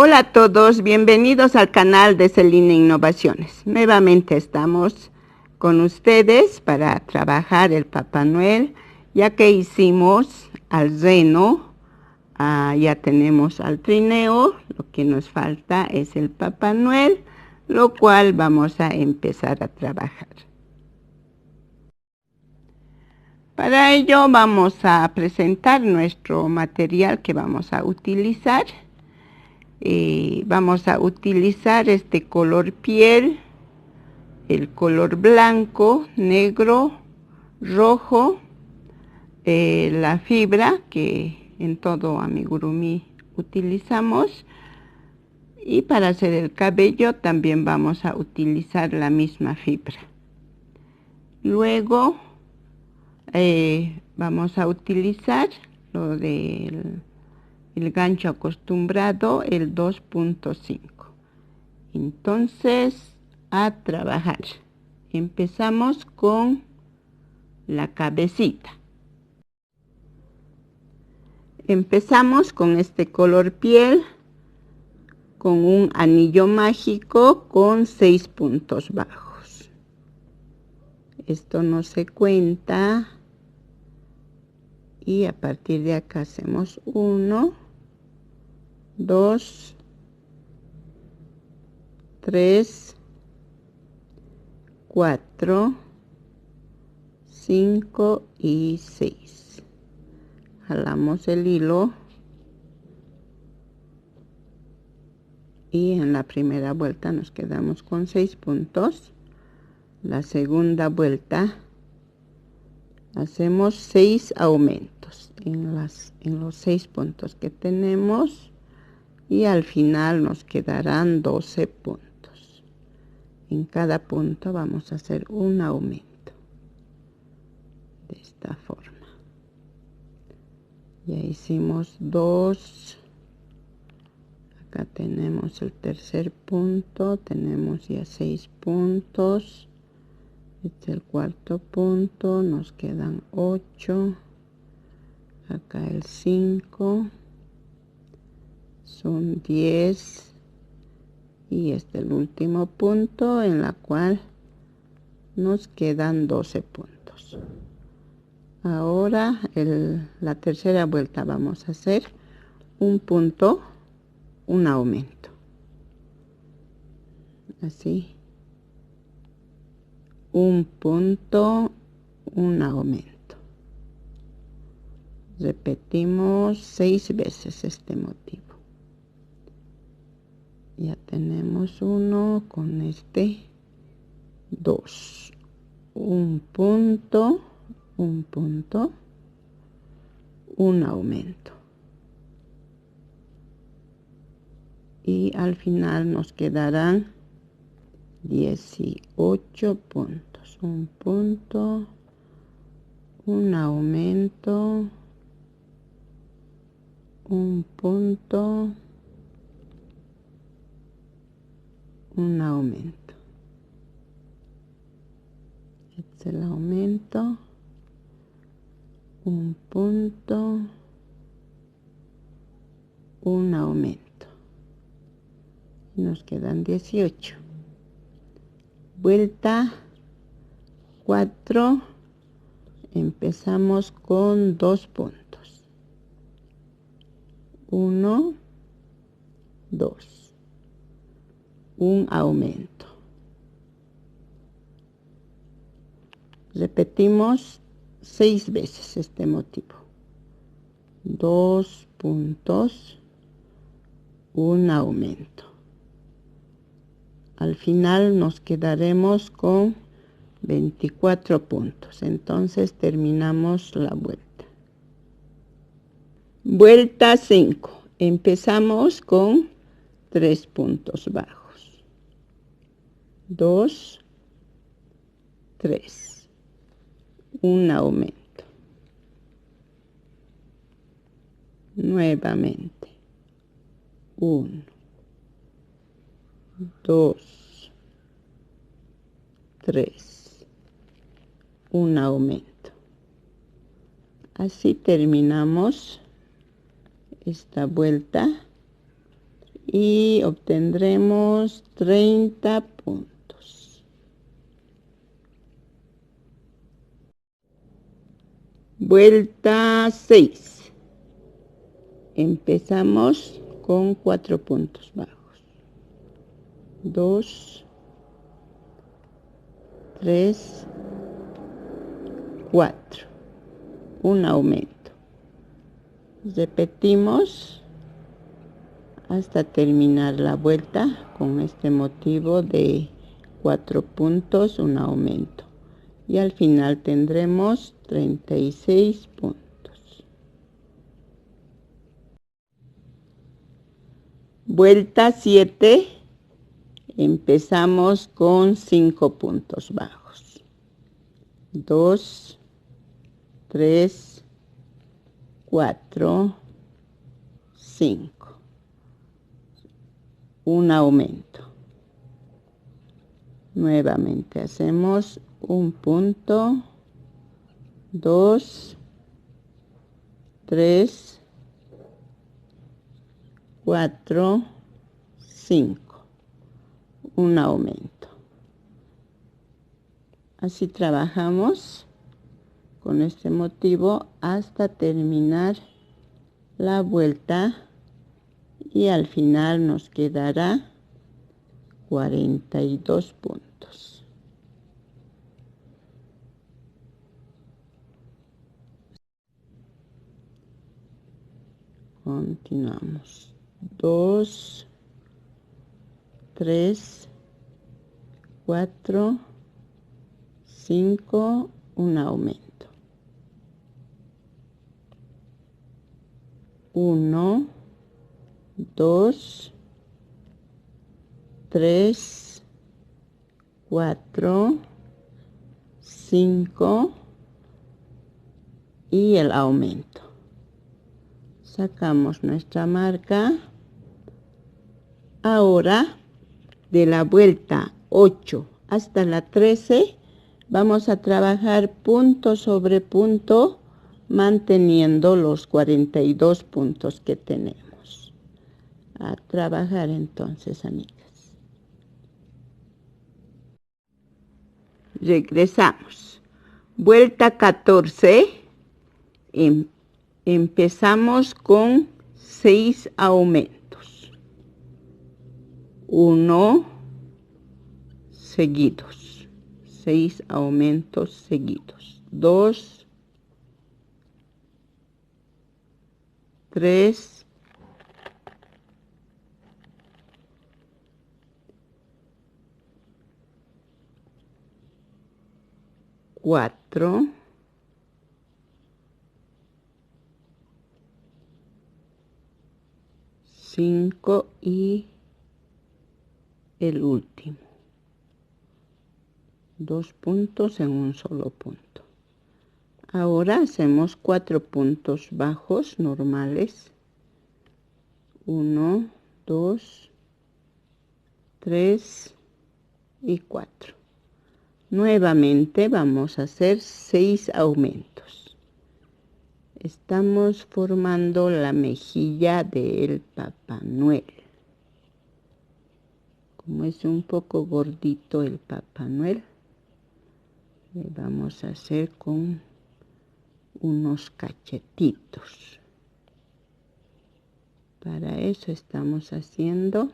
Hola a todos, bienvenidos al canal de Celina Innovaciones. Nuevamente estamos con ustedes para trabajar el Papá Noel, ya que hicimos al reno, ya tenemos al trineo, lo que nos falta es el Papá Noel, lo cual vamos a empezar a trabajar. Para ello vamos a presentar nuestro material que vamos a utilizar. Vamos a utilizar este color piel, el color blanco, negro, rojo, la fibra que en todo amigurumi utilizamos, y para hacer el cabello también vamos a utilizar la misma fibra. Luego vamos a utilizar lo del el gancho acostumbrado, el 2.5. Entonces, a trabajar. Empezamos con la cabecita. Empezamos con este color piel, con un anillo mágico con 6 puntos bajos. Esto no se cuenta. Y a partir de acá hacemos 1, 2, 3, 4, 5 y 6. Jalamos el hilo y en la primera vuelta nos quedamos con 6 puntos. La segunda vuelta hacemos 6 aumentos en los 6 puntos que tenemos, y al final nos quedarán 12 puntos. En cada punto vamos a hacer un aumento de esta forma. Ya hicimos 2. Acá tenemos el tercer punto, tenemos ya 6 puntos. Este es el cuarto punto, nos quedan 8. Acá el 5, son 10. Y este es el último punto, en la cual nos quedan 12 puntos. Ahora la tercera vuelta vamos a hacer un punto, un aumento. Así. Un punto, un aumento. Repetimos 6 veces este motivo. Ya tenemos 1 con este 2. Un punto, un aumento. Y al final nos quedarán 18 puntos. Un punto, un aumento, un punto, un aumento. Este es el aumento, un punto, un aumento. Nos quedan 18. Vuelta 4, empezamos con 2 puntos. 1, 2. Un aumento. Repetimos 6 veces este motivo. 2 puntos, un aumento. Al final nos quedaremos con 24 puntos. Entonces terminamos la vuelta. Vuelta 5. Empezamos con 3 puntos bajos. 2, 3. Un aumento. Nuevamente. 1, 2, 3. Un aumento. Así terminamos esta vuelta y obtendremos 30 puntos. Vuelta 6. Empezamos con 4 puntos bajos. 2, 3, 4. Un aumento. Repetimos hasta terminar la vuelta con este motivo de 4 puntos, un aumento. Y al final tendremos 36 puntos. Vuelta 7. Empezamos con 5 puntos bajos. 2, 3, 4, 5. Un aumento. Nuevamente hacemos un punto, 2, 3, 4, 5. Un aumento. Así trabajamos con este motivo hasta terminar la vuelta y al final nos quedará 42 puntos. Continuamos. 2, 3, 4, 5, un aumento. 1, 2, 3, 4, 5 y el aumento. Sacamos nuestra marca. Ahora, de la vuelta 8 hasta la 13, vamos a trabajar punto sobre punto, manteniendo los 42 puntos que tenemos. A trabajar entonces, amigas. Regresamos. Vuelta 14. Empezamos con 6 aumentos. 1 seguidos. 6 aumentos seguidos. 2, 3, 4, 5 y el último. 2 puntos en un solo punto. Ahora hacemos 4 puntos bajos normales. 1, 2, 3 y 4. Nuevamente vamos a hacer 6 aumentos. Estamos formando la mejilla del Papá Noel. Como es un poco gordito el Papá Noel, le vamos a hacer con unos cachetitos. Para eso estamos haciendo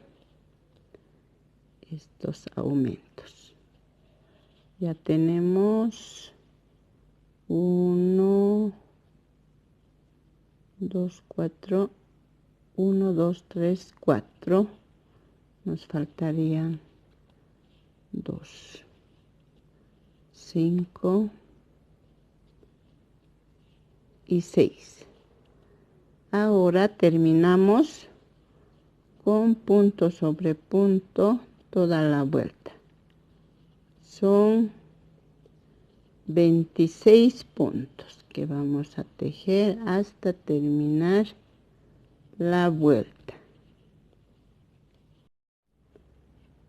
estos aumentos. Ya tenemos 1, 2, 4, 1, 2, 3, 4. Nos faltarían 2, 5 y 6. Ahora terminamos con punto sobre punto toda la vuelta. Son 26 puntos que vamos a tejer hasta terminar la vuelta.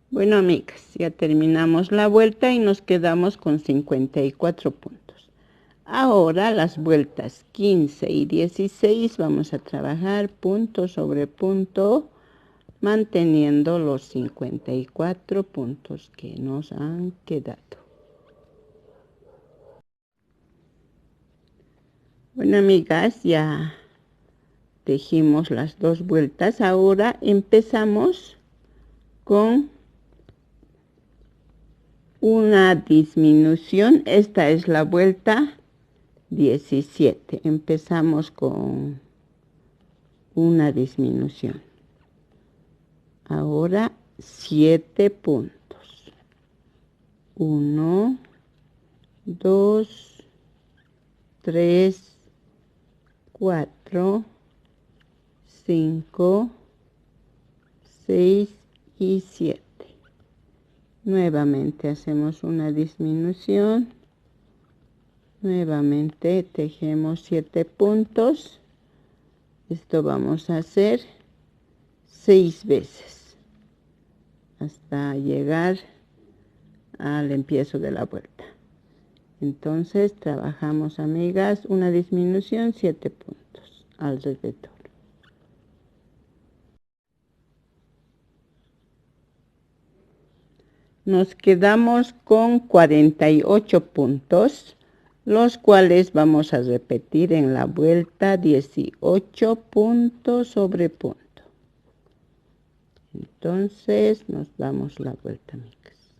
Bueno, amigas, ya terminamos la vuelta y nos quedamos con 54 puntos. Ahora las vueltas 15 y 16 vamos a trabajar punto sobre punto manteniendo los 54 puntos que nos han quedado. Bueno, amigas, ya tejimos las 2 vueltas. Ahora empezamos con una disminución. Esta es la vuelta 17. Empezamos con una disminución. Ahora 7 puntos. 1, 2, 3, 4, 5, 6 y 7. Nuevamente hacemos una disminución. Nuevamente tejemos 7 puntos. Esto vamos a hacer 6 veces hasta llegar al empiezo de la vuelta. Entonces trabajamos, amigas, una disminución, 7 puntos alrededor. Nos quedamos con 48 puntos, los cuales vamos a repetir en la vuelta 18 punto sobre punto. Entonces nos damos la vuelta, amigas.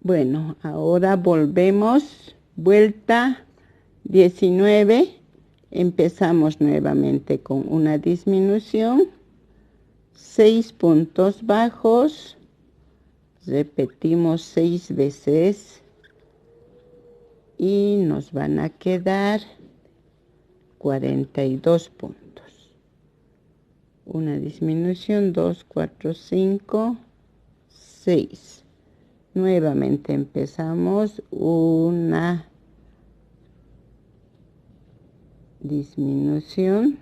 Bueno, ahora volvemos, vuelta 19, empezamos nuevamente con una disminución, 6 puntos bajos, repetimos 6 veces y nos van a quedar 42 puntos. Una disminución, 2, 4, 5, 6. Nuevamente empezamos una disminución,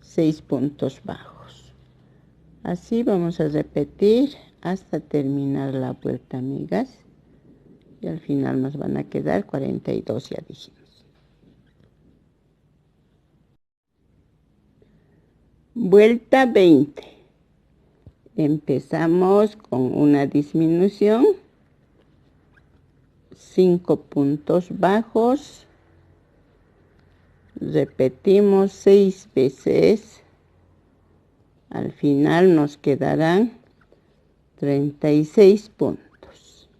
6 puntos bajos. Así vamos a repetir hasta terminar la vuelta, amigas. Y al final nos van a quedar 42, ya dijimos. Vuelta 20. Empezamos con una disminución, 5 puntos bajos, repetimos 6 veces, al final nos quedarán 36 puntos,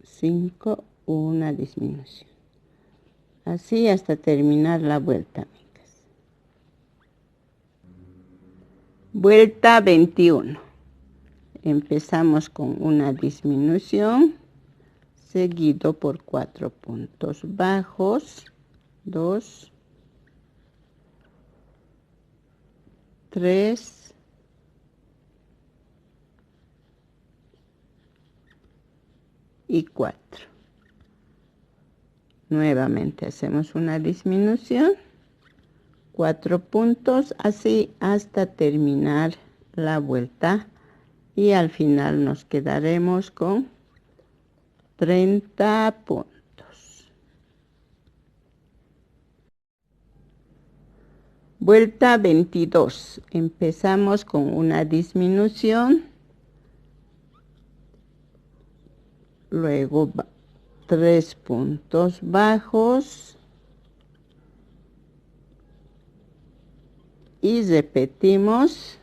5, una disminución, así hasta terminar la vuelta, amigas. Vuelta 21. Empezamos con una disminución, seguido por 4 puntos bajos, 2, 3, y 4. Nuevamente hacemos una disminución, 4 puntos, así hasta terminar la vuelta y al final nos quedaremos con 30 puntos. Vuelta 22. Empezamos con una disminución, luego 3 puntos bajos y repetimos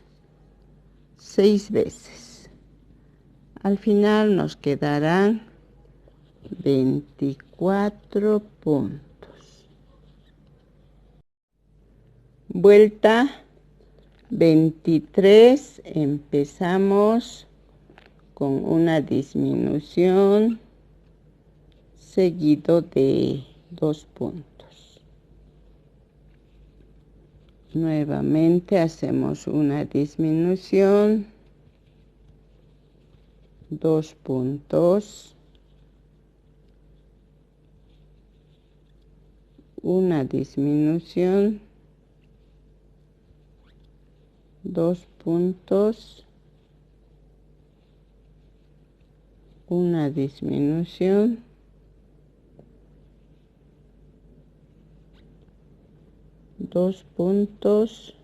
6 veces. Al final nos quedarán 24 puntos. Vuelta 23, empezamos con una disminución seguido de 2 puntos. Nuevamente hacemos una disminución, 2 puntos, una disminución, 2 puntos, una disminución, 2 puntos,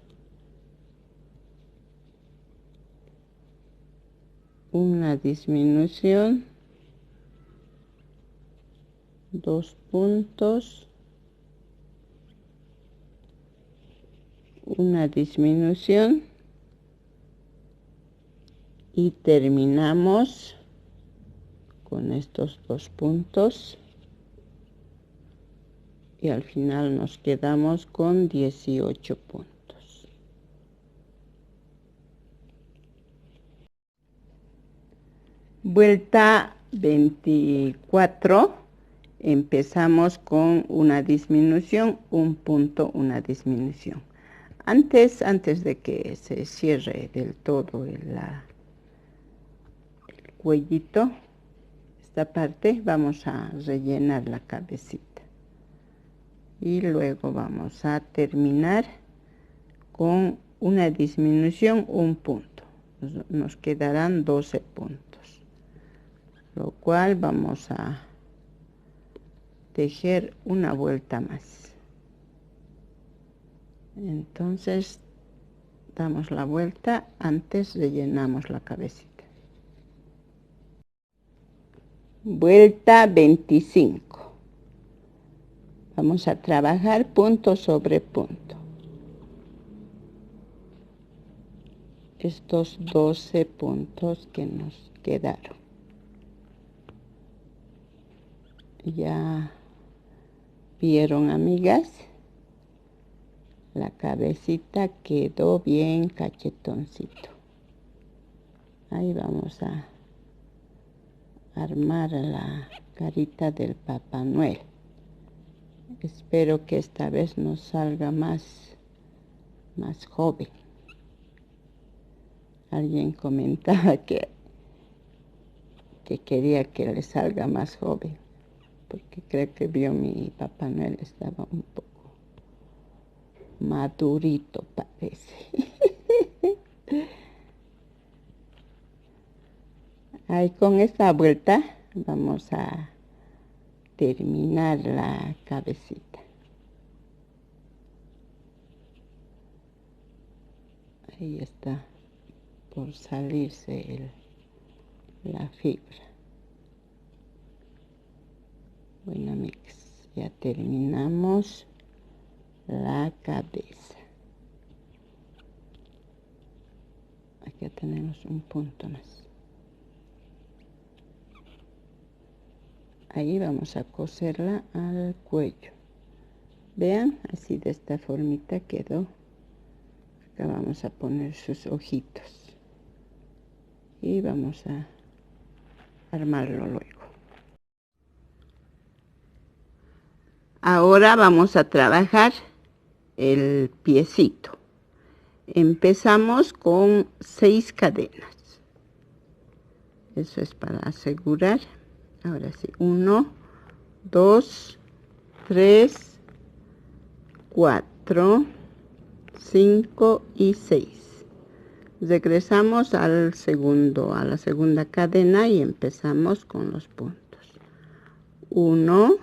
una disminución, 2 puntos, una disminución y terminamos con estos 2 puntos y al final nos quedamos con 18 puntos. Vuelta 24, empezamos con una disminución, un punto, una disminución. Antes de que se cierre del todo el cuellito, esta parte vamos a rellenar la cabecita y luego vamos a terminar con una disminución, un punto. Nos quedarán 12 puntos, lo cual vamos a tejer una vuelta más. Entonces damos la vuelta, antes rellenamos la cabecita. Vuelta 25. Vamos a trabajar punto sobre punto. Estos 12 puntos que nos quedaron. Ya vieron, amigas, la cabecita quedó bien cachetoncito. Ahí vamos a armar la carita del Papá Noel. Espero que esta vez nos salga más joven. Alguien comentaba que quería que le salga más joven, porque creo que vio mi Papá Noel estaba un poco madurito, parece. Ahí con esta vuelta vamos a terminar la cabecita. Ahí está por salirse la fibra. Bueno, amigos, ya terminamos la cabeza. Aquí tenemos un punto más. Ahí vamos a coserla al cuello. Vean, así de esta formita quedó. Acá vamos a poner sus ojitos y vamos a armarlo luego. Ahora vamos a trabajar el piecito. Empezamos con 6 cadenas. Eso es para asegurar. Ahora sí, 1, 2, 3, 4, 5 y 6. Regresamos a la segunda cadena y empezamos con los puntos. 1,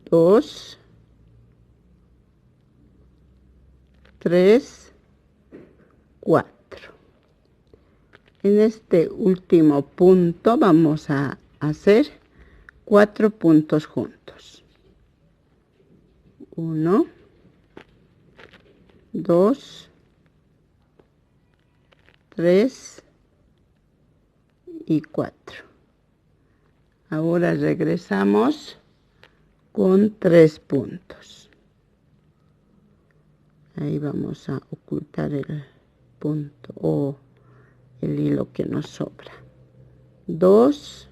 2, 3, 4. En este último punto vamos a hacer 4 puntos juntos. 1, 2, 3 y 4. Ahora regresamos con 3 puntos. Ahí vamos a ocultar el punto o el hilo que nos sobra. 2,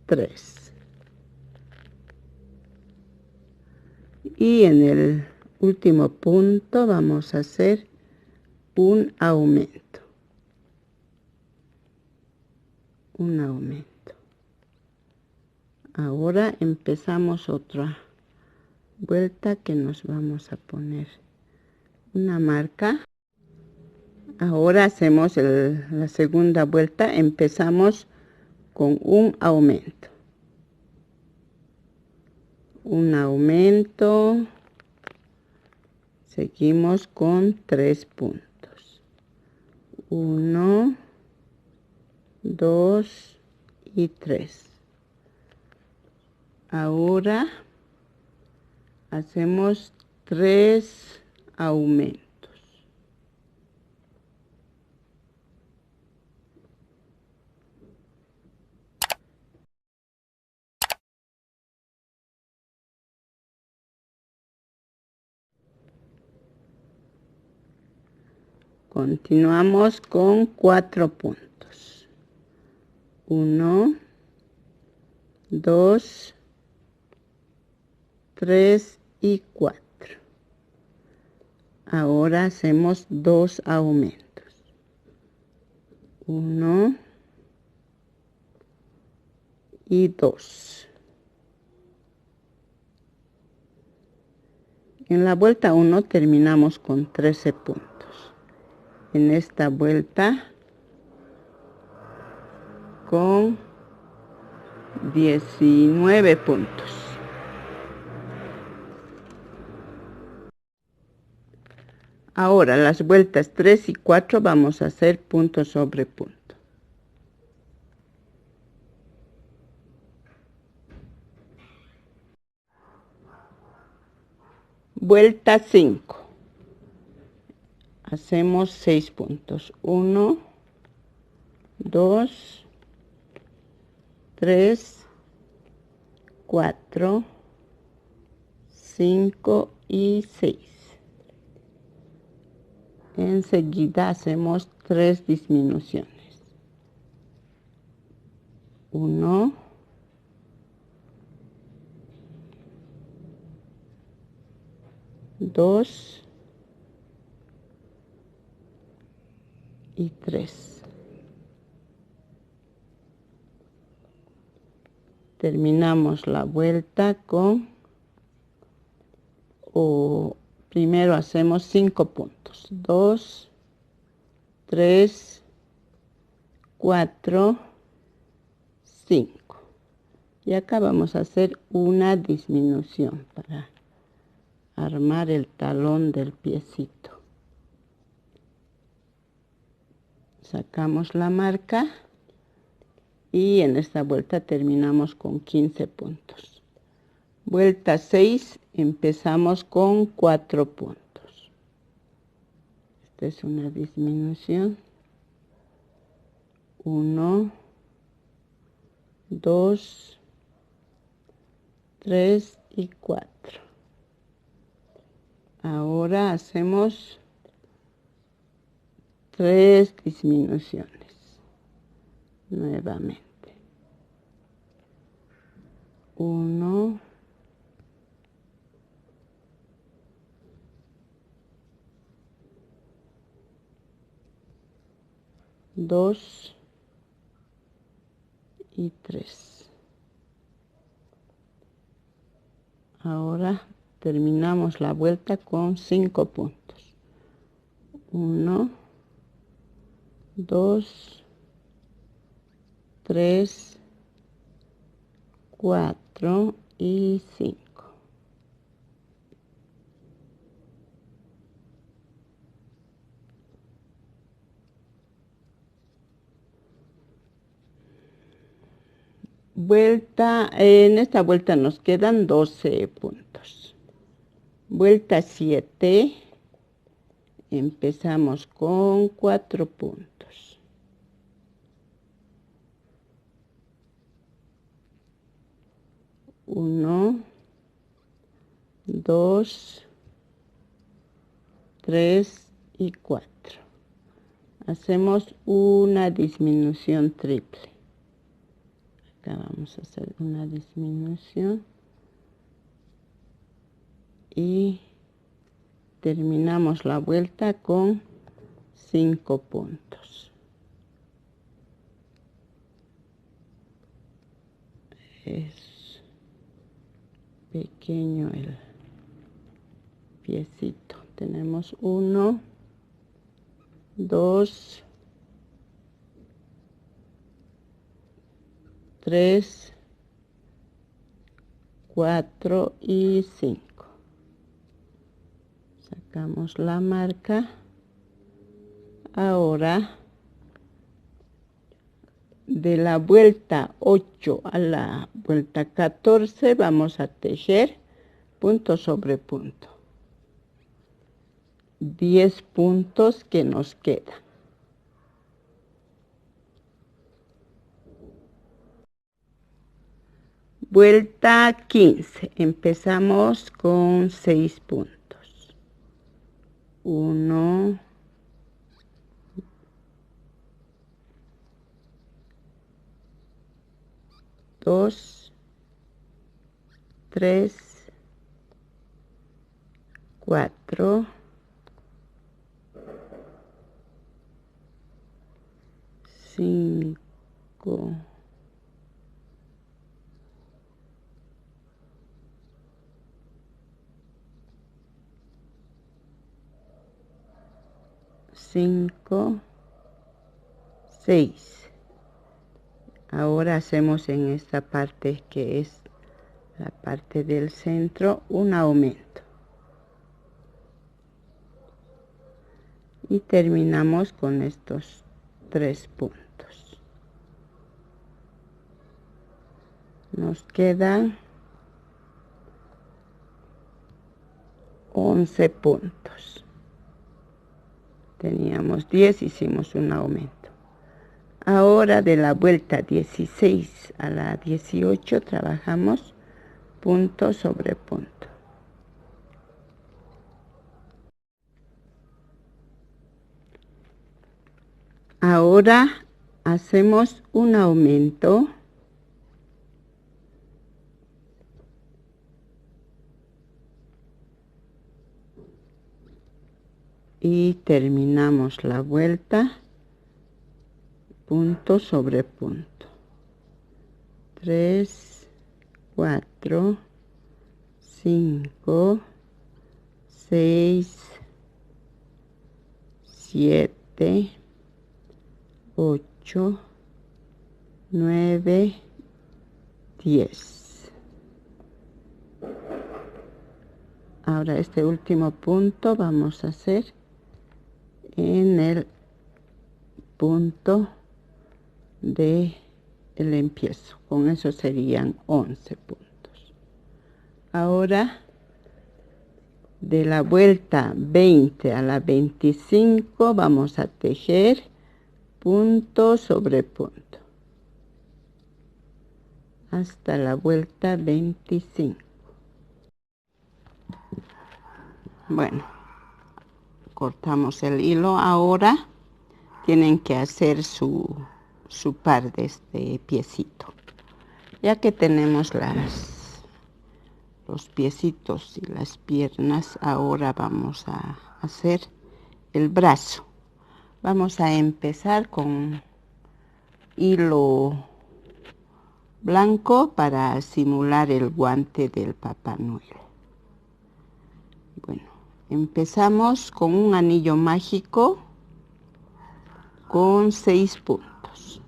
3. Y en el último punto vamos a hacer un aumento. Un aumento. Ahora empezamos otra vuelta que nos vamos a poner una marca. Ahora hacemos la segunda vuelta, empezamos con un aumento. un aumento, seguimos con 3 puntos, 1, 2 y 3. Ahora hacemos 3 aumentos. Continuamos con 4 puntos. 1, 2, 3 y 4. Ahora hacemos 2 aumentos. 1 y 2. En la vuelta 1 terminamos con 13 puntos. En esta vuelta con 19 puntos. Ahora las vueltas 3 y 4 vamos a hacer punto sobre punto. Vuelta 5. Hacemos 6 puntos. 1, 2, 3, 4, 5 y 6. Enseguida hacemos 3 disminuciones. 1, 2 y 3. Terminamos la vuelta con, primero hacemos 5 puntos. 2, 3, 4, 5. Y acá vamos a hacer una disminución para armar el talón del piecito. Sacamos la marca y en esta vuelta terminamos con 15 puntos. Vuelta 6, empezamos con 4 puntos. Esta es una disminución. 1, 2, 3 y 4. Ahora hacemos 3 disminuciones. Nuevamente. 1, 2 y 3. Ahora terminamos la vuelta con 5 puntos. 1, 2, 3, 4 y 5. Vuelta, en esta vuelta nos quedan 12 puntos. Vuelta 7, empezamos con 4 puntos. 1, 2, 3 y 4. Hacemos una disminución triple. Acá vamos a hacer una disminución y terminamos la vuelta con 5 puntos. Es pequeño el piecito. Tenemos 1, 2, 3, 4 y 5. Sacamos la marca. Ahora de la vuelta 8 a la vuelta 14 vamos a tejer punto sobre punto. 10 puntos que nos quedan. Vuelta 15. Empezamos con 6 puntos. 1, 2, 3, 4, 5, 6. Ahora hacemos en esta parte que es la parte del centro un aumento. Y terminamos con estos 3 puntos. Nos quedan 11 puntos. Teníamos 10, hicimos un aumento. Ahora de la vuelta 16 a la 18 trabajamos punto sobre punto. Ahora hacemos un aumento y terminamos la vuelta punto sobre punto. 3, 4, 5, 6, 7, 8, 9, 10. Ahora este último punto vamos a hacer en el punto de el empiezo. Con eso serían 11 puntos. Ahora de la vuelta 20 a la 25 vamos a tejer punto sobre punto hasta la vuelta 25. Bueno, cortamos el hilo. Ahora tienen que hacer su par de este piecito. Ya que tenemos los piecitos y las piernas, ahora vamos a hacer el brazo. Vamos a empezar con hilo blanco para simular el guante del Papá Noel. Bueno, empezamos con un anillo mágico con 6 puntos.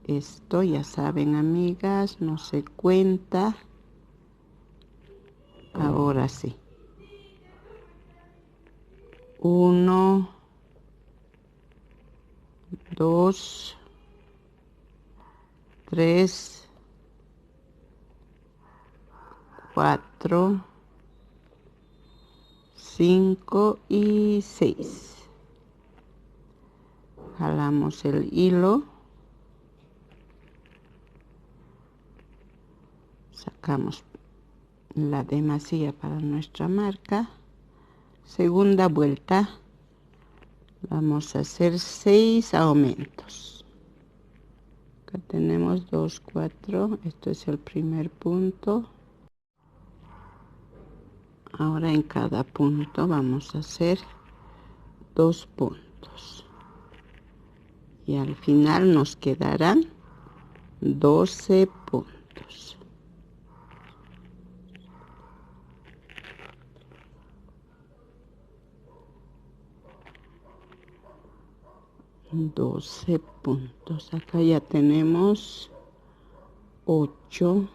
Esto ya saben, amigas, no se cuenta. Ahora sí. 1, 2, 3, 4, 5 y 6. Jalamos el hilo. Sacamos la demasía para nuestra marca. Segunda vuelta. Vamos a hacer 6 aumentos. Acá tenemos 2, 4. Esto es el primer punto. Ahora en cada punto vamos a hacer 2 puntos. Y al final nos quedarán 12 puntos. 12 puntos. Acá ya tenemos 8,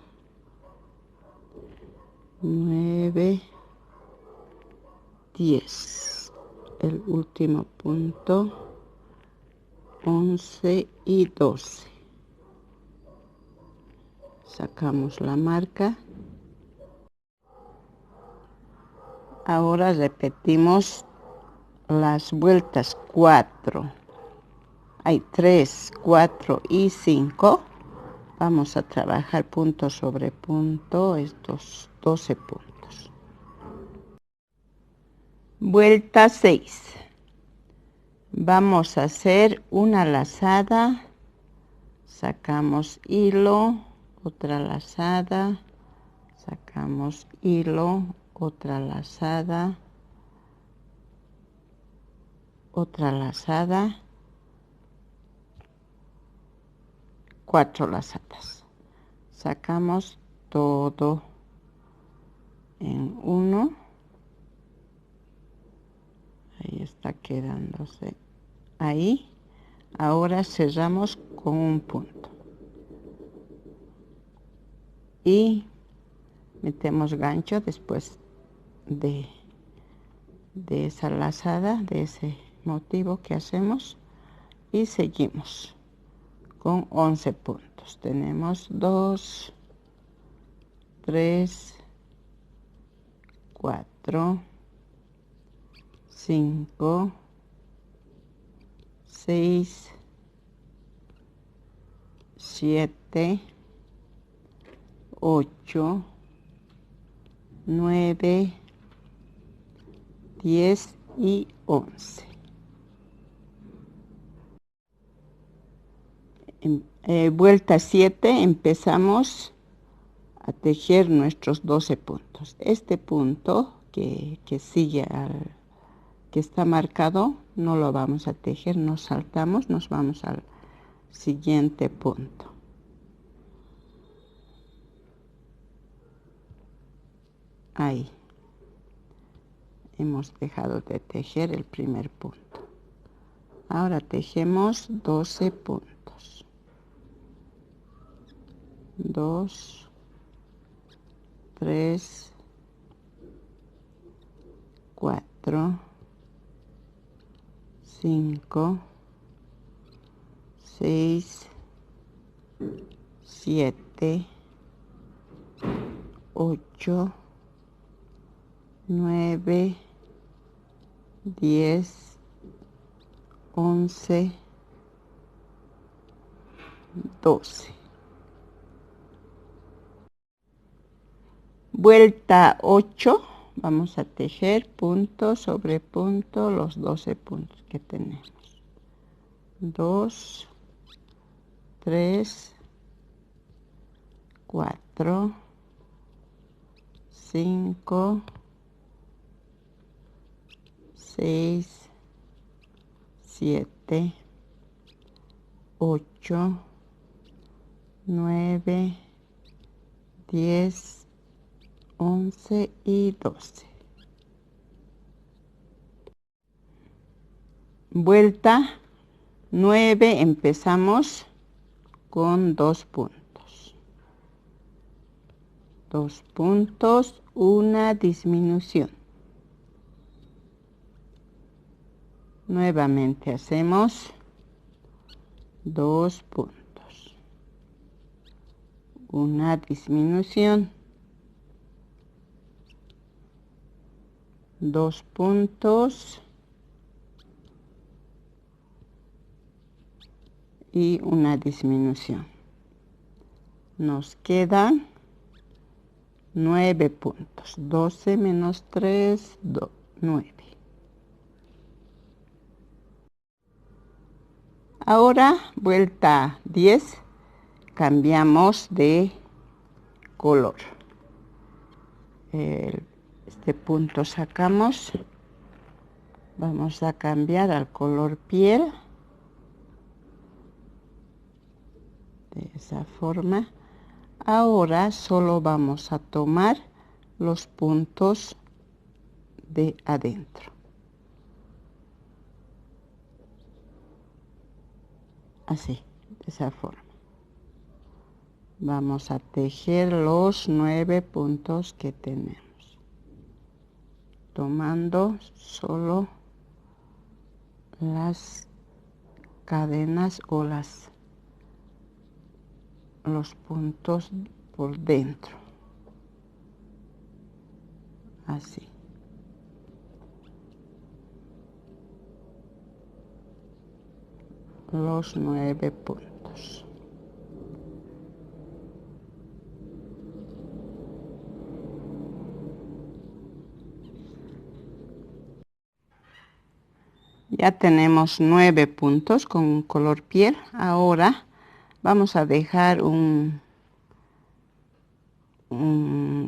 9, 10. El último punto, 11 y 12. Sacamos la marca. Ahora repetimos las vueltas 4. Hay 3, 4 y 5. Vamos a trabajar punto sobre punto, estos 12 puntos. Vuelta 6. Vamos a hacer una lazada, sacamos hilo, otra lazada, sacamos hilo, otra lazada, otra lazada, 4 lazadas. Sacamos todo en uno. Ahí está quedándose. Ahí. Ahora cerramos con un punto. Y metemos gancho después de esa lazada, de ese motivo que hacemos. Y seguimos con 11 puntos. Tenemos 2, 3, 4, 5, 6, 7, 8, 9, 10 y 11. Vuelta 7, empezamos a tejer nuestros 12 puntos. Este punto que sigue al que está marcado, no lo vamos a tejer, nos saltamos, nos vamos al siguiente punto. Ahí. Hemos dejado de tejer el primer punto. Ahora tejemos 12 puntos. 2, 3, 4, 5, 6, 7, 8, 9, 10, 11, 12. Vuelta 8, vamos a tejer punto sobre punto los 12 puntos que tenemos. 2, 3, 4, 5, 6, 7, 8, 9, 10, 11 y 12. Vuelta 9, empezamos con 2 puntos. 2 puntos, una disminución. Nuevamente hacemos 2 puntos. Una disminución. 2 puntos. Y una disminución. Nos quedan 9 puntos. 12 menos 3, 9. Ahora, vuelta 10, cambiamos de color. Este punto sacamos. Vamos a cambiar al color piel. De esa forma. Ahora solo vamos a tomar los puntos de adentro. Así, de esa forma. Vamos a tejer los 9 puntos que tenemos, tomando solo las cadenas o los puntos por dentro, así. Los 9 puntos. Ya tenemos 9 puntos con color piel. Ahora vamos a dejar un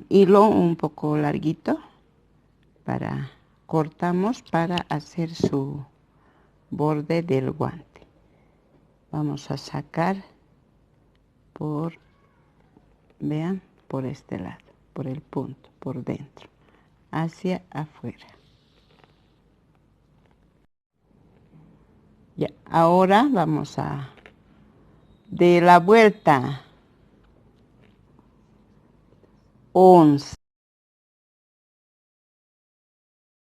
hilo un poco larguito cortamos para hacer su borde del guante. Vamos a sacar vean, por este lado, por el punto, por dentro, hacia afuera. Ya, ahora vamos de la vuelta 11.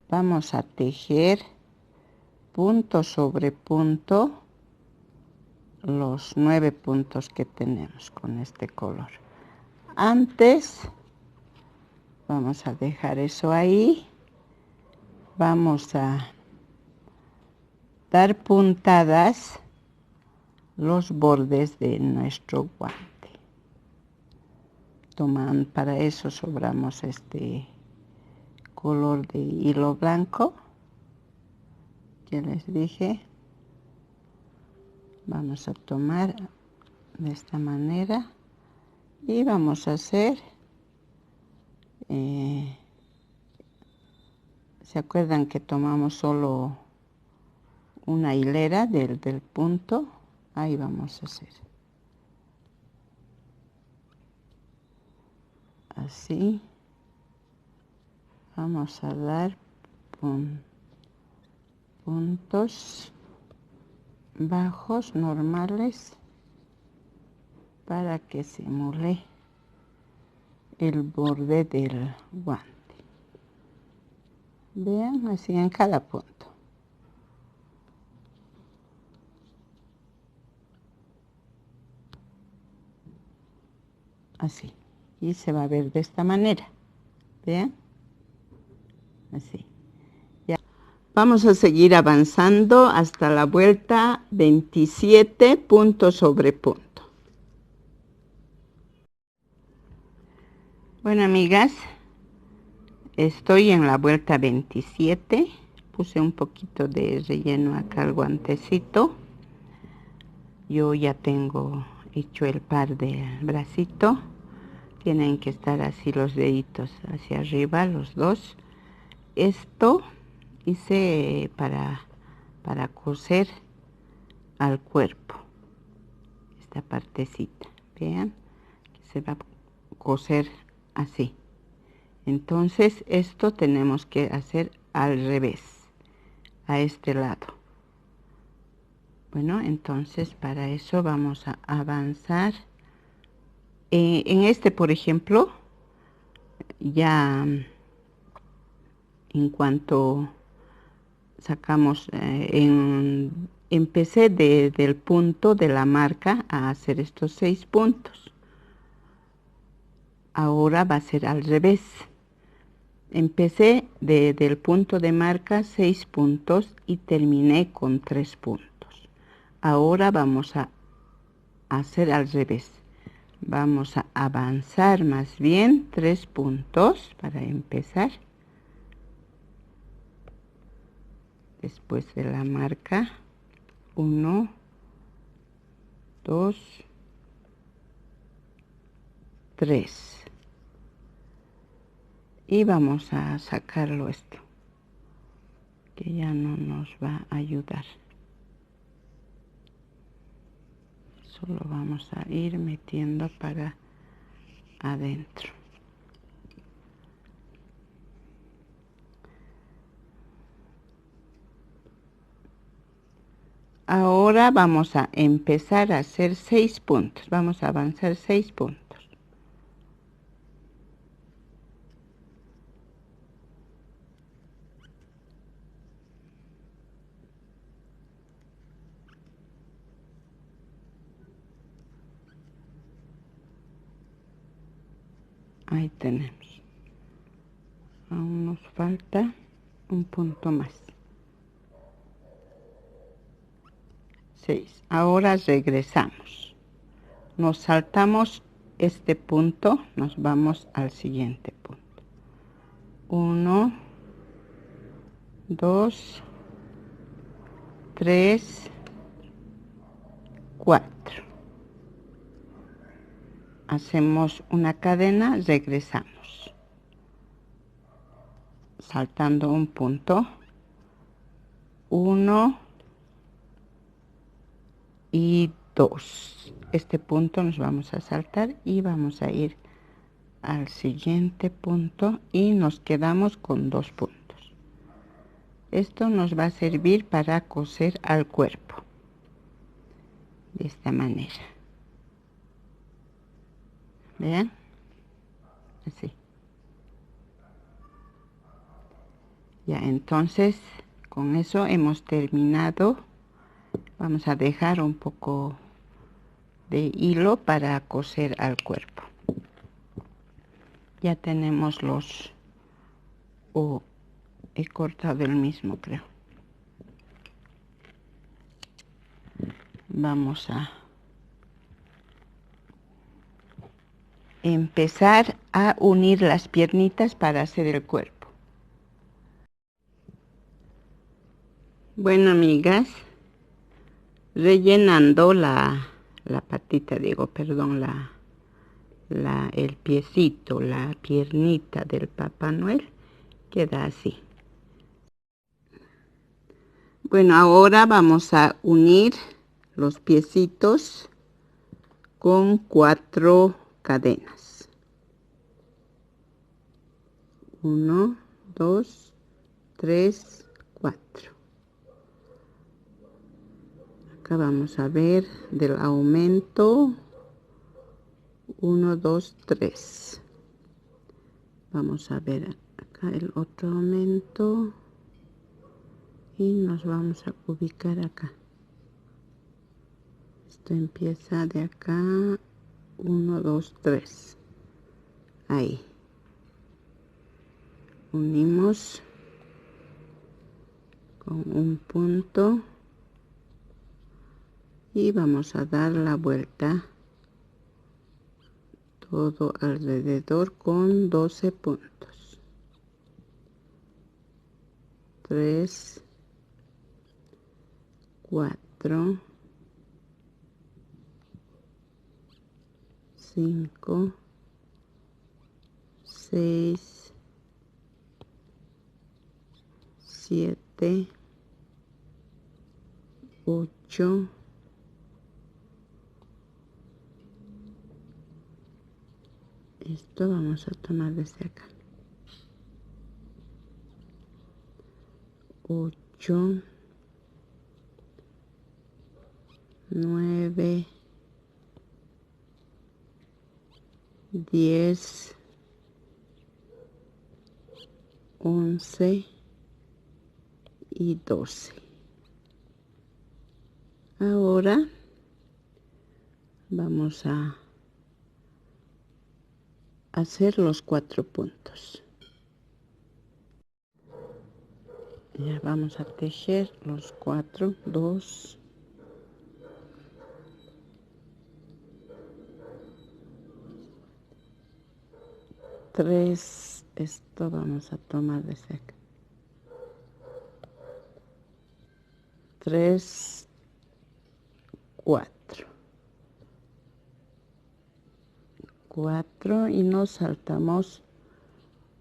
Vamos a tejer punto sobre punto los 9 puntos que tenemos con este color. Antes, vamos a dejar eso ahí. Vamos a dar puntadas los bordes de nuestro guante. Para eso sobramos este color de hilo blanco que les dije. Vamos a tomar de esta manera y vamos a hacer ¿se acuerdan que tomamos solo una hilera del punto? Ahí vamos a hacer así. Vamos a dar puntos bajos normales para que simule el borde del guante. Vean, así en cada punto. Así. Y se va a ver de esta manera. Vean. Así. Ya. Vamos a seguir avanzando hasta la vuelta 27 punto sobre punto. Bueno, amigas, estoy en la vuelta 27. Puse un poquito de relleno acá al guantecito. Yo ya tengo hecho el par del bracito. Tienen que estar así los deditos hacia arriba, los dos. Esto hice para coser al cuerpo. Esta partecita, vean, que se va a coser así. Entonces esto tenemos que hacer al revés, a este lado. Bueno, entonces para eso vamos a avanzar. En este, por ejemplo, ya en cuanto sacamos, empecé del punto de la marca a hacer estos 6 puntos. Ahora va a ser al revés. Empecé del punto de marca 6 puntos y terminé con 3 puntos. Ahora vamos a hacer al revés. Vamos a avanzar más bien 3 puntos para empezar. Después de la marca 1, 2, 3. Y vamos a sacarlo esto, que ya no nos va a ayudar. Solo vamos a ir metiendo para adentro. Ahora Ahora vamos a empezar a hacer 6 puntos. Vamos a avanzar 6 puntos. Ahí tenemos. Aún nos falta un punto más. 6. Ahora regresamos. Nos saltamos este punto, nos vamos al siguiente punto. 1, 2, 3, 4. Hacemos una cadena, regresamos. Saltando un punto. 1 y 2. Este punto nos vamos a saltar y vamos a ir al siguiente punto y nos quedamos con 2 puntos. Esto nos va a servir para coser al cuerpo. De esta manera. ¿Vean? Así. Ya, entonces, con eso hemos terminado. Vamos a dejar un poco de hilo para coser al cuerpo. Ya tenemos los... he cortado el mismo, creo. Vamos a empezar a unir las piernitas para hacer el cuerpo. Bueno, amigas, rellenando la patita, perdón, el piecito, la piernita del Papá Noel, queda así. Bueno, ahora vamos a unir los piecitos con 4 cadenas. 1, 2, 3, 4. Acá vamos a ver del aumento. 1, 2, 3. Vamos a ver acá el otro aumento. Y nos vamos a ubicar acá. Esto empieza de acá. 1, 2, 3. Ahí. Unimos con un punto. Y vamos a dar la vuelta todo alrededor con 12 puntos. 3, 4, 5, 6, 7, 8, 'Vamos a tomar desde acá. 8, 9, 10, 11 y 12. Ahora vamos a hacer los 4 puntos. Ya vamos a tejer los 4, 2, 3, esto vamos a tomar desde acá. 3, 4. 4 y nos saltamos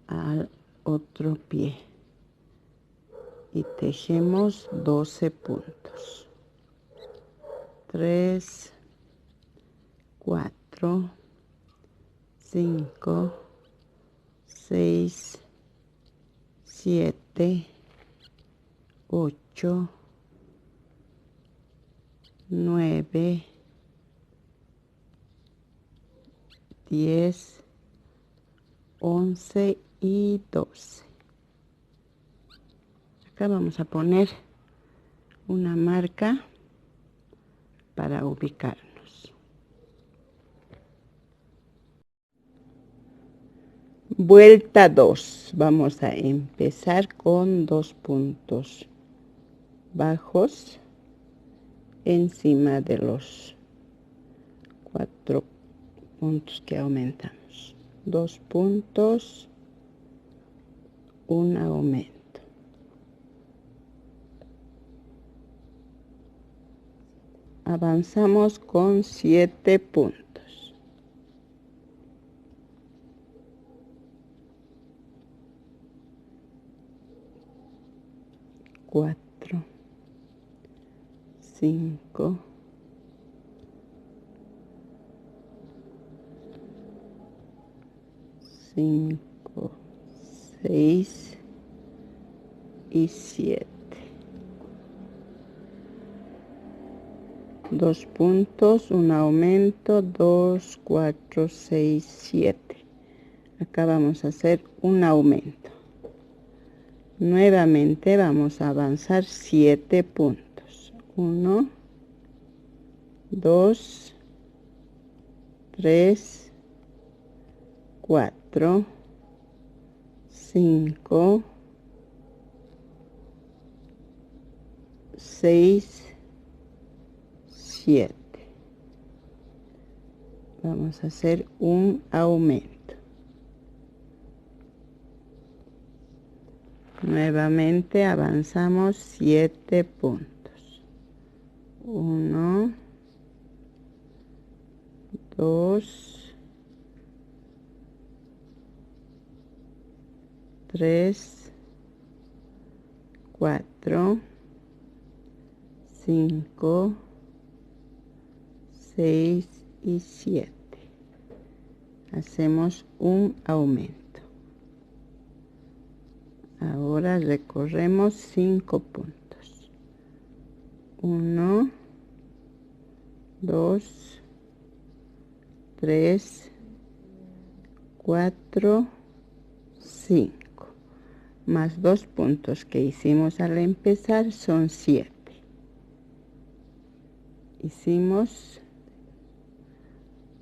al otro pie. Y tejemos 12 puntos. 3, 4, 5, 6, 7, 8, 9, 10, 11 y 12. Acá vamos a poner una marca para ubicarnos. Vuelta 2. Vamos a empezar con 2 puntos bajos encima de los 4 puntos que aumentamos. 2 puntos, un aumento. Avanzamos con 7 puntos. Cuatro, 5, 6 y 7. 2 puntos, un aumento, 2, 4, 6, 7. Acá vamos a hacer un aumento. Nuevamente vamos a avanzar 7 puntos. 1, 2, 3, 4, 5, 6, 7. Vamos a hacer un aumento. Nuevamente avanzamos 7 puntos. 1, 2, 3, 4, 5, 6 y 7. Hacemos un aumento. Ahora recorremos 5 puntos. 1, 2, 3, 4, 5. Más 2 puntos que hicimos al empezar son 7. Hicimos,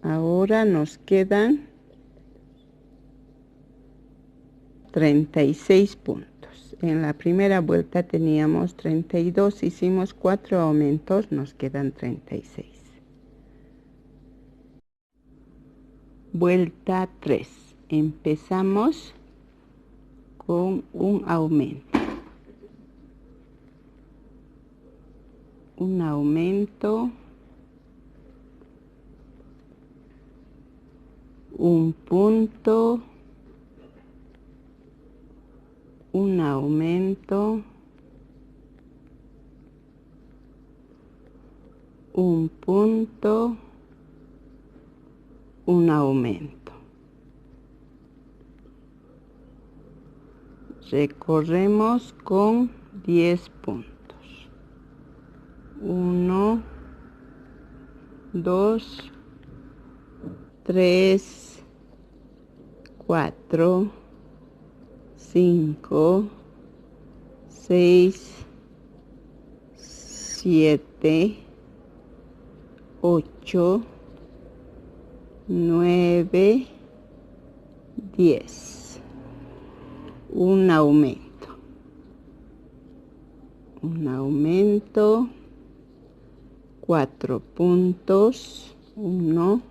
ahora nos quedan 36 puntos. En la primera vuelta teníamos 32, hicimos 4 aumentos, nos quedan 36. Vuelta 3. Empezamos con un aumento. Un aumento, un punto, un aumento, un punto, un aumento. Recorremos con 10 puntos. 1, 2, 3, 4, 5, 6, 7, 8, 9, 10. Un aumento. Un aumento. 4 puntos. 1,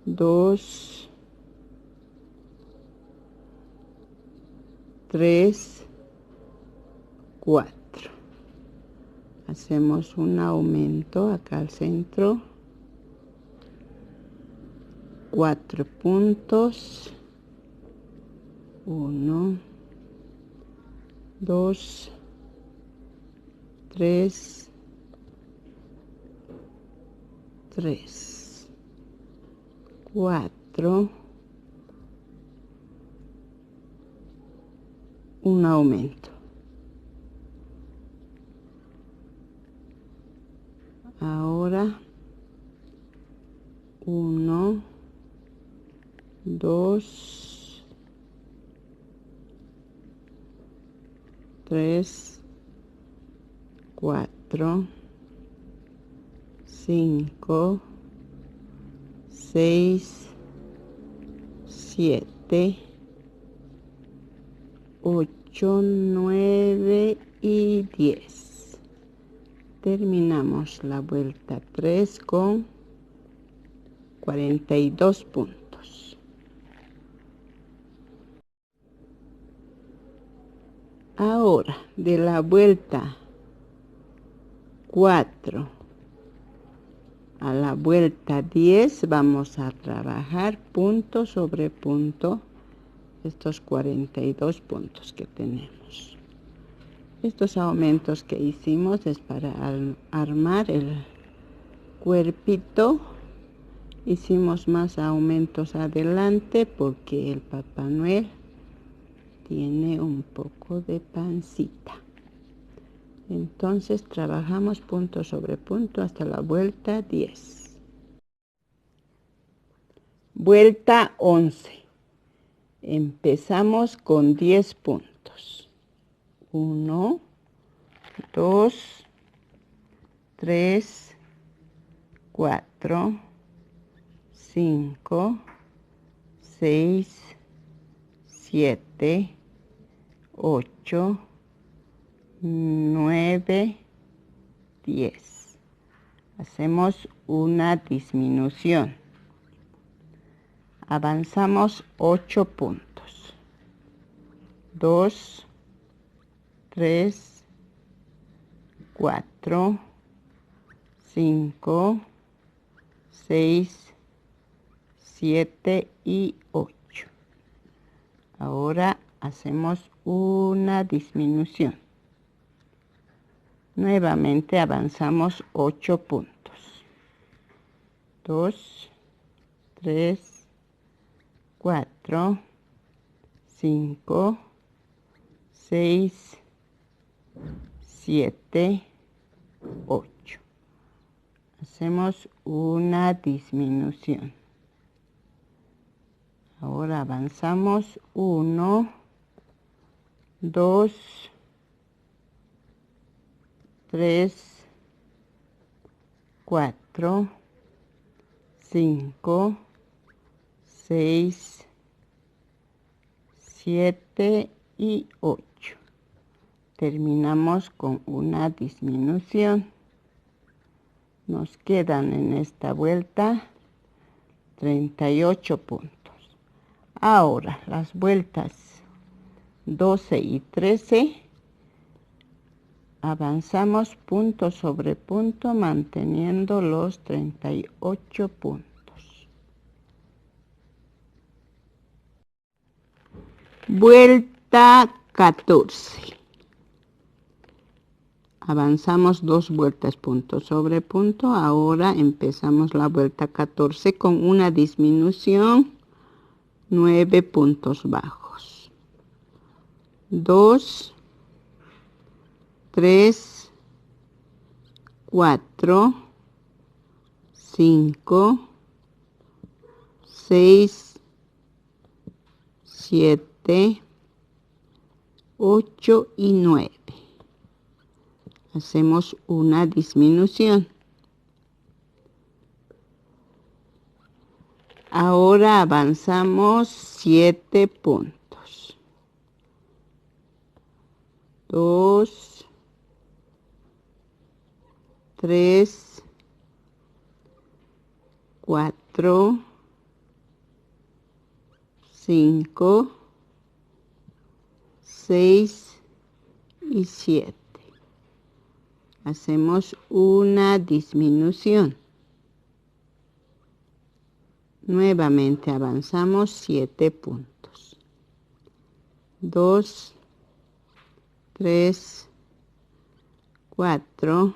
2, 3, 4. Hacemos un aumento acá al centro. 4 puntos. 1, 2, 3, 4. Un aumento. 3, 4, 5, 6, 7, 8, 9 y 10. Terminamos la vuelta 3 con 42 puntos. Ahora, de la vuelta 4 a la vuelta 10, vamos a trabajar punto sobre punto estos 42 puntos que tenemos. Estos aumentos que hicimos es para armar el cuerpito. Hicimos más aumentos adelante porque el Papá Noel tiene un poco de pancita. Entonces trabajamos punto sobre punto hasta la vuelta 10. Vuelta 11. Empezamos con 10 puntos. 1, 2, 3, 4, 5, 6, 7, 8, 9, 10. Hacemos una disminución. Avanzamos 8 puntos. 2, 3, 4, 5, 6, 7 y 8. Ahora hacemos una disminución. Nuevamente avanzamos 8 puntos. 2, 3, 4, 5, 6, 7, 8. Hacemos una disminución. Ahora avanzamos 1, 2, 3, 4, 5, 6, 7 y 8. Terminamos con una disminución. Nos quedan en esta vuelta 38 puntos. Ahora las vueltas 12 y 13 avanzamos punto sobre punto manteniendo los 38 puntos. Vuelta 14. Avanzamos 2 vueltas punto sobre punto. Ahora empezamos la vuelta 14 con una disminución, 9 puntos bajos. 2, 3, 4, 5, 6, 7, 8 y 9. Hacemos una disminución. Ahora avanzamos 7 puntos. 2, 3, 4, 5, 6 y 7. Hacemos una disminución. Nuevamente avanzamos 7 puntos. 2, 3, 4,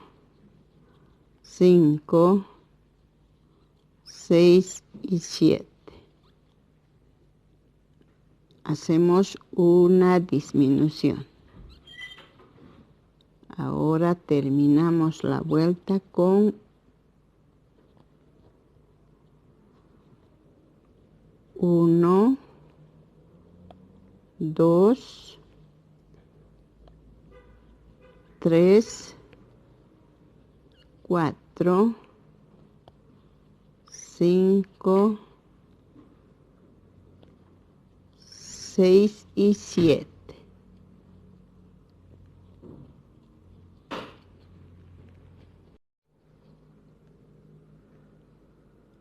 5, 6 y 7. Hacemos una disminución. Ahora terminamos la vuelta con 1, 2, 3, 4, 5, 6 y 7.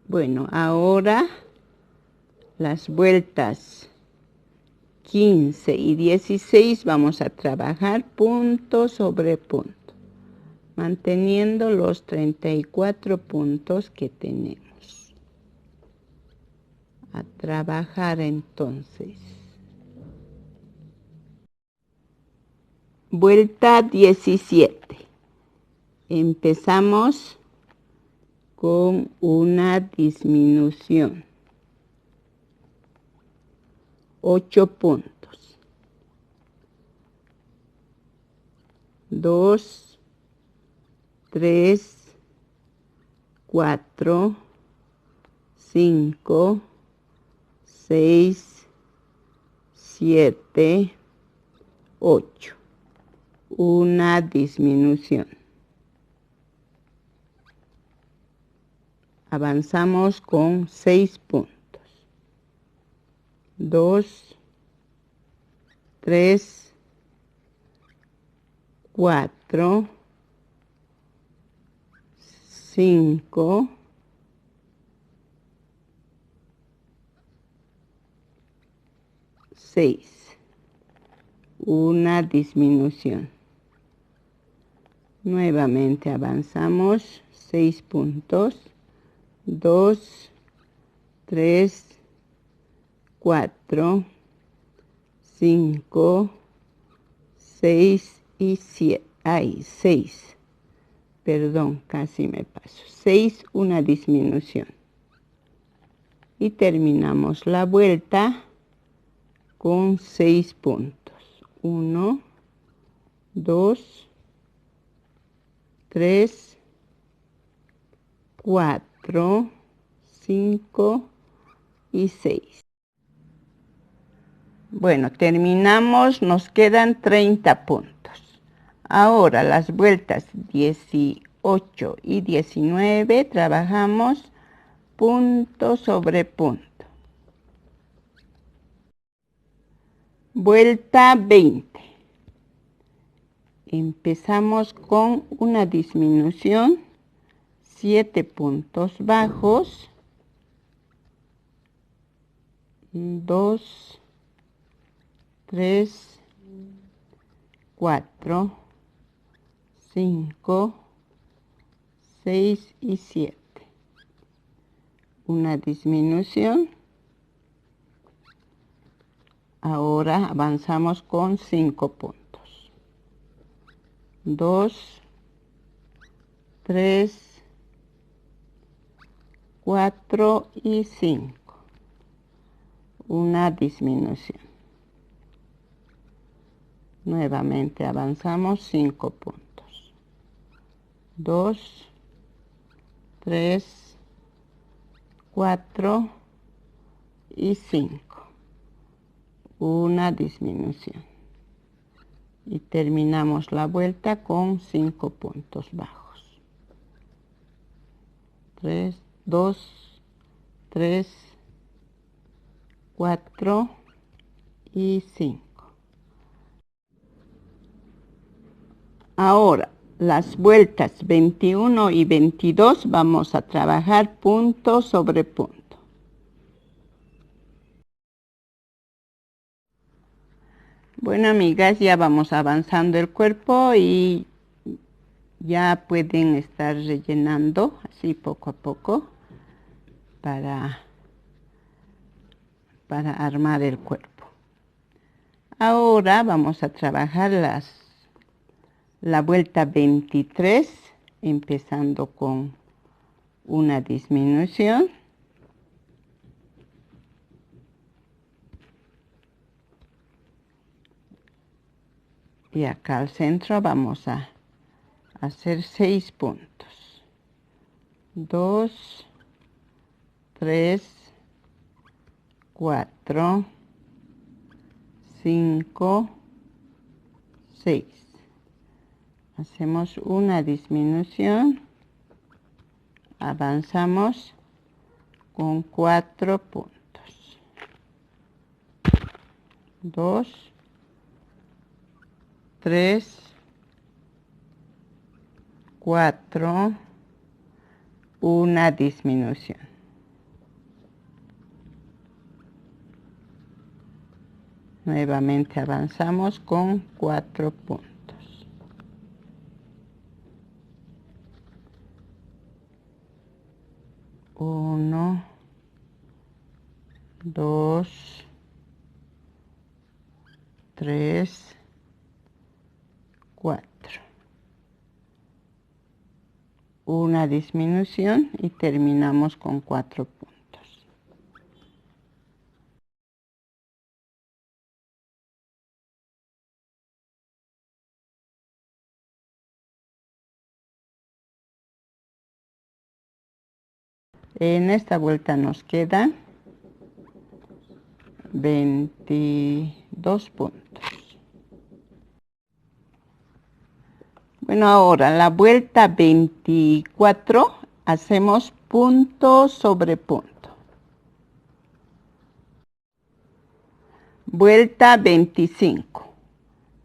Bueno, ahora las vueltas 15 y 16 vamos a trabajar punto sobre punto, manteniendo los 34 puntos que tenemos. A trabajar entonces. Vuelta 17. Empezamos con una disminución. 8 puntos. 2, 3, 4, 5, 6, 7, 8. Una disminución. Avanzamos con 6 puntos. 2, 3, 4, 5, 6. Una disminución. Nuevamente avanzamos 6 puntos. 2, 3, 4, 5, 6 y 7. Ay, 6. Perdón, casi me paso. 6, una disminución. Y terminamos la vuelta con 6 puntos. 1, 2, 3, 4, 5 y 6. Bueno, terminamos, nos quedan 30 puntos. Ahora las vueltas 18 y 19 trabajamos punto sobre punto. Vuelta 20. Empezamos con una disminución, 7 puntos bajos, 2, 3, 4, 5, 6 y 7. Una disminución. Ahora avanzamos con 5 puntos. 2, 3, 4 y 5. Una disminución. Nuevamente avanzamos 5 puntos. 2, 3, 4 y 5. Una disminución. Y terminamos la vuelta con 5 puntos bajos. 3, 2, 3, 4 y 5. Ahora, las vueltas 21 y 22 vamos a trabajar punto sobre punto. Bueno, amigas, ya vamos avanzando el cuerpo y ya pueden estar rellenando así poco a poco para armar el cuerpo. Ahora vamos a trabajar la vuelta 23, empezando con una disminución. Y acá al centro vamos a hacer 6 puntos. 2, 3, 4, 5, 6. hacemos una disminución, avanzamos con 4 puntos, 2, 3, 4, una disminución. Nuevamente avanzamos con 4 puntos. 1, 2, 3, 4. Una disminución y terminamos con 4 puntos. En esta vuelta nos quedan 22 puntos. Bueno, ahora la vuelta 24 hacemos punto sobre punto. Vuelta 25.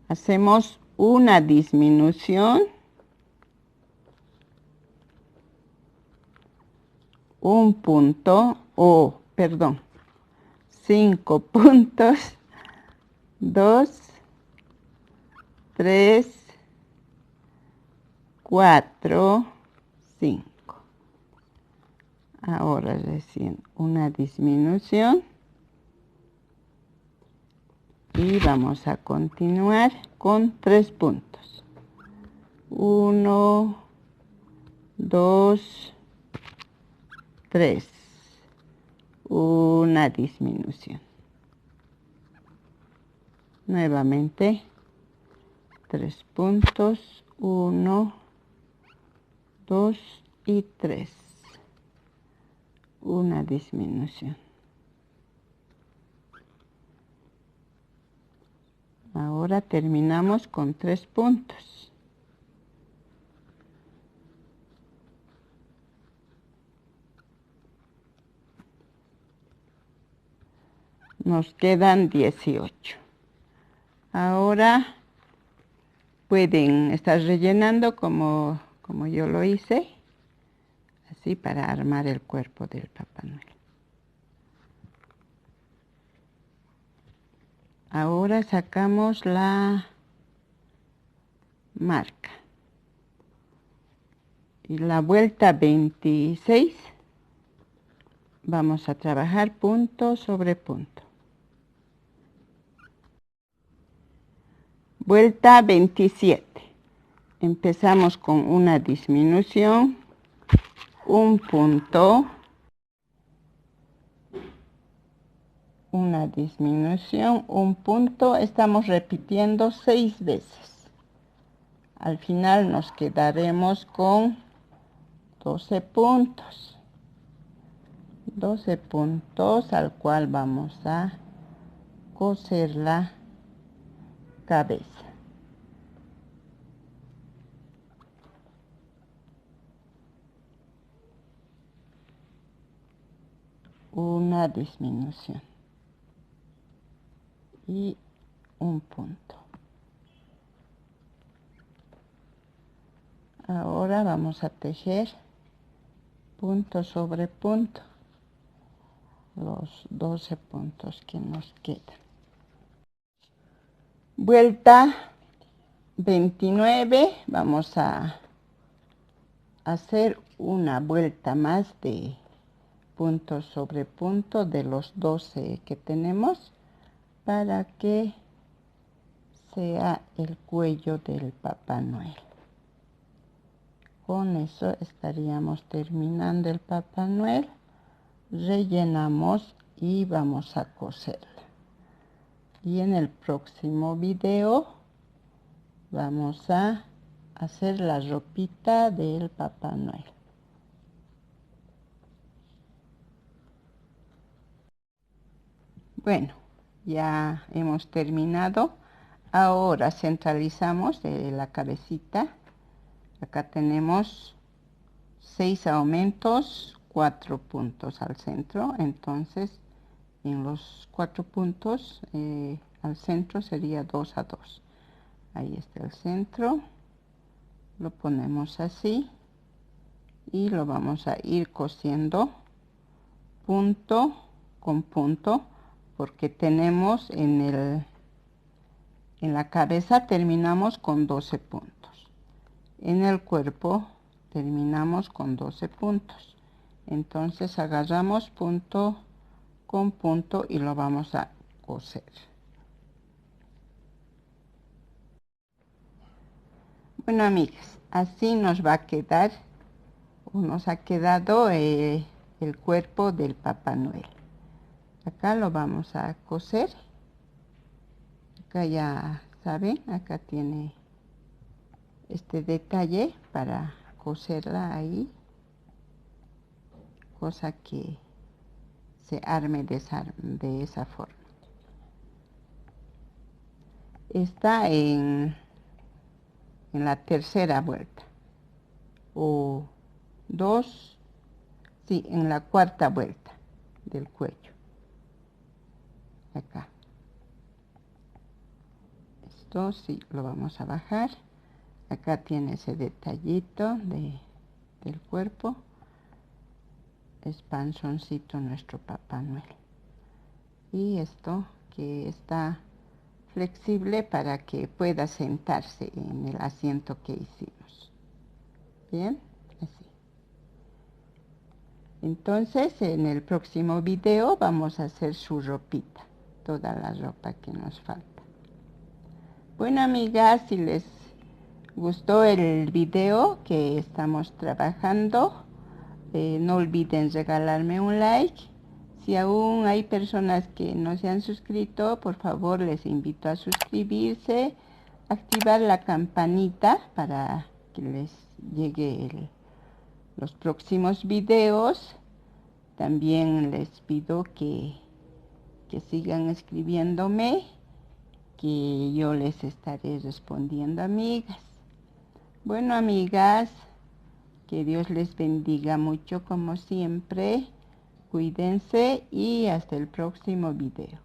Hacemos una disminución, un punto, perdón, 5 puntos, 2, 3, 4, 5. Ahora recién una disminución y vamos a continuar con 3 puntos. 1, 2, 3. Una disminución. Nuevamente 3 puntos, 1, 2 y 3. Una disminución. Ahora terminamos con 3 puntos. Nos quedan 18. Ahora pueden estar rellenando como yo lo hice, así para armar el cuerpo del Papá Noel. Ahora sacamos la marca. Y la vuelta 26 vamos a trabajar punto sobre punto. Vuelta 27. Empezamos con una disminución, un punto, una disminución, un punto. Estamos repitiendo 6 veces. Al final nos quedaremos con 12 puntos. 12 puntos al cual vamos a coser la cabeza. Una disminución y un punto. Ahora vamos a tejer punto sobre punto los 12 puntos que nos quedan. Vuelta 29, vamos a hacer una vuelta más de punto sobre punto de los 12 que tenemos para que sea el cuello del Papá Noel. Con eso estaríamos terminando el Papá Noel. Rellenamos y vamos a coserla. Y en el próximo video vamos a hacer la ropita del Papá Noel. Bueno, ya hemos terminado. Ahora centralizamos la cabecita Acá tenemos 6 aumentos, 4 puntos al centro. Entonces, en los 4 puntos al centro sería 2 a 2. Ahí está el centro. Lo ponemos así y lo vamos a ir cosiendo punto con punto, porque tenemos en la cabeza terminamos con 12 puntos, en el cuerpo terminamos con 12 puntos. Entonces agarramos punto con punto y lo vamos a coser. Bueno, amigas, así nos va a quedar, o nos ha quedado el cuerpo del Papá Noel. Acá lo vamos a coser. Acá ya saben, acá tiene este detalle para coserla ahí, cosa que se arme de esa forma. Está en la tercera vuelta, o dos, sí, en la cuarta vuelta del cuello. Acá. Esto sí lo vamos a bajar. Acá tiene ese detallito del cuerpo. Es panzoncito nuestro Papá Noel. Y esto que está flexible para que pueda sentarse en el asiento que hicimos. Bien, así. Entonces en el próximo video vamos a hacer su ropita, toda la ropa que nos falta. Bueno, amigas, si les gustó el video que estamos trabajando, no olviden regalarme un like. Si aún hay personas que no se han suscrito, por favor les invito a suscribirse, activar la campanita para que les llegue los próximos videos. También les pido que sigan escribiéndome, que yo les estaré respondiendo, amigas. Bueno, amigas, que Dios les bendiga mucho como siempre. Cuídense y hasta el próximo video.